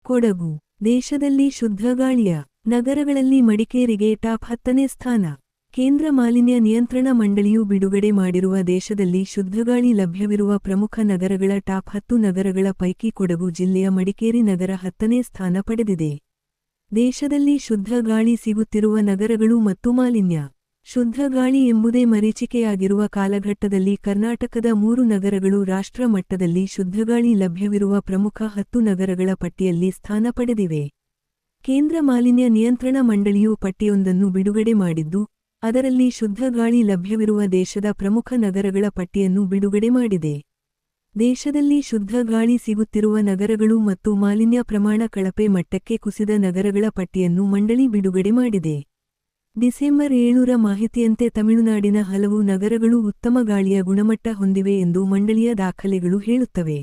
ಕೊಡಗು ದೇಶದಲ್ಲಿ ಶುದ್ಧ ಗಾಳಿಯ ನಗರಗಳಲ್ಲಿ ಮಡಿಕೇರಿಗೆ ಟಾಪ್ 10ನೇ ಸ್ಥಾನ. ಕೇಂದ್ರ ಮಾಲಿನ್ಯ ನಿಯಂತ್ರಣ ಮಂಡಳಿಯು ಬಿಡುಗಡೆ ಮಾಡಿರುವ ದೇಶದಲ್ಲಿ ಶುದ್ಧಗಾಳಿ ಲಭ್ಯವಿರುವ ಪ್ರಮುಖ ನಗರಗಳ ಟಾಪ್ 10 ನಗರಗಳ ಪೈಕಿ ಕೊಡಗು ಜಿಲ್ಲೆಯ ಮಡಿಕೇರಿ ನಗರ 10ನೇ ಸ್ಥಾನ ಪಡೆದಿದೆ. ದೇಶದಲ್ಲಿ ಶುದ್ಧ ಗಾಳಿ ಸಿಗುತ್ತಿರುವ ನಗರಗಳು ಮತ್ತು ಮಾಲಿನ್ಯ. ಶುದ್ಧ ಗಾಳಿ ಎಂಬುದೇ ಮರೀಚಿಕೆಯಾಗಿರುವ ಕಾಲಘಟ್ಟದಲ್ಲಿ ಕರ್ನಾಟಕದ 3 ನಗರಗಳು ರಾಷ್ಟ್ರ ಮಟ್ಟದಲ್ಲಿ ಶುದ್ಧಗಾಳಿ ಲಭ್ಯವಿರುವ ಪ್ರಮುಖ 10 ನಗರಗಳ ಪಟ್ಟಿಯಲ್ಲಿ ಸ್ಥಾನ ಪಡೆದಿವೆ. ಕೇಂದ್ರ ಮಾಲಿನ್ಯ ನಿಯಂತ್ರಣ ಮಂಡಳಿಯು ಪಟ್ಟಿಯೊಂದನ್ನು ಬಿಡುಗಡೆ ಮಾಡಿದ್ದು, ಅದರಲ್ಲಿ ಶುದ್ಧ ಗಾಳಿ ಲಭ್ಯವಿರುವ ದೇಶದ ಪ್ರಮುಖ ನಗರಗಳ ಪಟ್ಟಿಯನ್ನು ಬಿಡುಗಡೆ ಮಾಡಿದೆ. ದೇಶದಲ್ಲಿ ಶುದ್ಧ ಗಾಳಿ ಸಿಗುತ್ತಿರುವ ನಗರಗಳು ಮತ್ತು ಮಾಲಿನ್ಯ ಪ್ರಮಾಣ ಕಳಪೆ ಮಟ್ಟಕ್ಕೆ ಕುಸಿದ ನಗರಗಳ ಪಟ್ಟಿಯನ್ನು ಮಂಡಳಿ ಬಿಡುಗಡೆ ಮಾಡಿದೆ. ಡಿಸೆಂಬರ್ 7ರ ಮಾಹಿತಿಯಂತೆ ತಮಿಳುನಾಡಿನ ಹಲವು ನಗರಗಳು ಉತ್ತಮ ಗಾಳಿಯ ಗುಣಮಟ್ಟ ಹೊಂದಿವೆ ಎಂದು ಮಂಡಳಿಯ ದಾಖಲೆಗಳು ಹೇಳುತ್ತವೆ.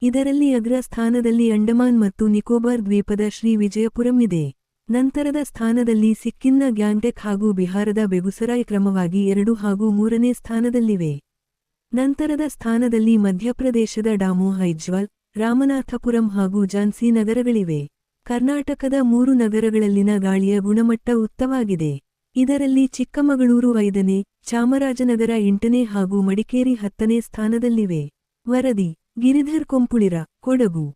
ಇದರಲ್ಲಿ ಅಗ್ರ ಸ್ಥಾನದಲ್ಲಿ ಅಂಡಮಾನ್ ಮತ್ತು ನಿಕೋಬಾರ್ ದ್ವೀಪದ ಶ್ರೀ ವಿಜಯಪುರಂ ಇದೆ. ನಂತರದ ಸ್ಥಾನದಲ್ಲಿ ಸಿಕ್ಕಿಂನ ಗ್ಯಾಂಗ್ಟೆಕ್ ಹಾಗೂ ಬಿಹಾರದ ಬೆಗುಸರಾಯ್ ಕ್ರಮವಾಗಿ 2 ಹಾಗೂ 3ನೇ ಸ್ಥಾನದಲ್ಲಿವೆ. ನಂತರದ ಸ್ಥಾನದಲ್ಲಿ ಮಧ್ಯಪ್ರದೇಶದ ಡಾಮೋಹ, ಐಜ್ವಾಲ್, ರಾಮನಾಥಪುರಂ ಹಾಗೂ ಝಾನ್ಸಿ ನಗರಗಳಿವೆ. ಕರ್ನಾಟಕದ 3 ನಗರಗಳಲ್ಲಿನ ಗಾಳಿಯ ಗುಣಮಟ್ಟ ಉತ್ತಮವಾಗಿದೆ. ಇದರಲ್ಲಿ ಚಿಕ್ಕಮಗಳೂರು 5ನೇ, ಚಾಮರಾಜನಗರ 8ನೇ ಹಾಗೂ ಮಡಿಕೇರಿ 10ನೇ ಸ್ಥಾನದಲ್ಲಿವೆ. ವರದಿ ಗಿರಿಧರ್ ಕೊಂಪುಳಿರ, ಕೊಡಗು.